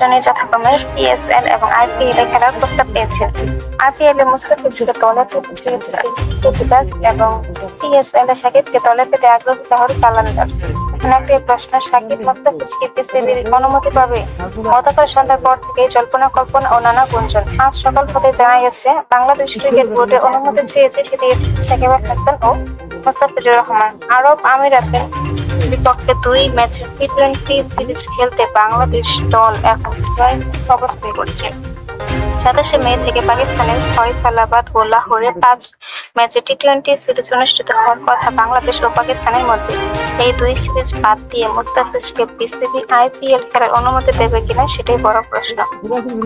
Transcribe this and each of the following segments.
তিনি যথাক্রমে পিএসএল এবং আইপিএল এ খেলার প্রস্তাব পেয়েছেন। আইপিএল এ মুস্তাফিজকে দলে পেতে চেয়েছিল ক্যাপিটালস এবং পিএসএল এ শাকিবকে দলে পেতে আগ্রহী শহর কালান্দার্স। এখানে একটি প্রশ্ন, শাকিব মুস্তাফিজ কি বিসিবির অনুমতি পাবে? গতকাল সন্ধ্যার পর থেকে জল্পনা কল্পনা ও নানা গুঞ্জন। আজ সকাল হতে জানা গেছে বাংলাদেশ ক্রিকেট বোর্ডে অনুমতি চেয়েছে, সে দিয়েছে সাকিব আল হাসান ও মুস্তাফিজুর রহমান। আরব আমিরাতের বিপক্ষে 2 ম্যাচের টি-20 সিরিজ খেলতে বাংলাদেশ দল এখন অবস্থান করছে। 27 মে থেকে পাকিস্তানের ফয়সালাবাদ ও লাহোরে 5 ম্যাচের টি-20 সিরিজ অনুষ্ঠিত হওয়ার কথা বাংলাদেশ ও পাকিস্তানের মধ্যে। এই 2 সিরিজ বাদ দিয়ে মুস্তাফিজকে বিসিবি আইপিএল খেলার অনুমতি দেবে কিনা সেটাই বড় প্রশ্ন।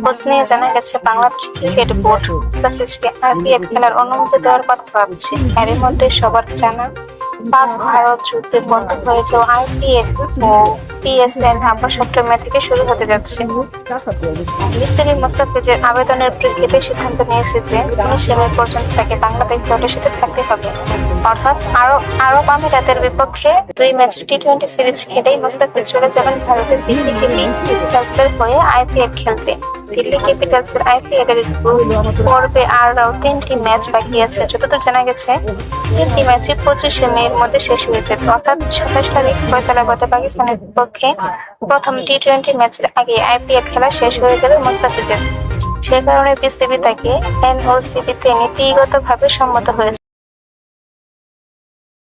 খোঁজ নিয়ে জানা গেছে বাংলাদেশ ক্রিকেট বোর্ড মুস্তাফিজকে আইপিএল খেলার অনুমতি দেওয়ার কথা ভাবছে। এরই মধ্যে সবার জানা পাক ভারত যুদ্ধে বন্ধ হয়ে যাওয়া আইপিএল ও পিএসএল আবার 17 মে থেকে শুরু হতে যাচ্ছে। বিসিবি মুস্তাফিজের আবেদনের প্রেক্ষিতে সিদ্ধান্ত নিয়েছে যে 19 মে পর্যন্ত তাকে বাংলাদেশ দলের সাথে থাকতে হবে। অর্থাৎ আরব আমিরাতের বিপক্ষে 2 ম্যাচের টি-20 সিরিজ খেলেই মুস্তাফিজ চলে যাবেন ভারতের দিল্লি ক্যাপিটালসের হয়ে আইপিএল খেলতে। দিল্লি ক্যাপিটালসের আইপিএল এর পর্বে আরও 3টি ম্যাচ বাকি আছে। যতদূর জানা গেছে 3টি ম্যাচই 25 মে এর মধ্যে শেষ হয়েছে। অর্থাৎ 27 তারিখ ফয়সালাবাদে পাকিস্তানের বিপক্ষে প্রথম টি-20 ম্যাচের আগে আইপিএল খেলা শেষ হয়ে যাবে মুস্তাফিজের। সে কারণে বিসিবি তাকে এনওসি দিতে নীতিগতভাবে সম্মত হয়েছে।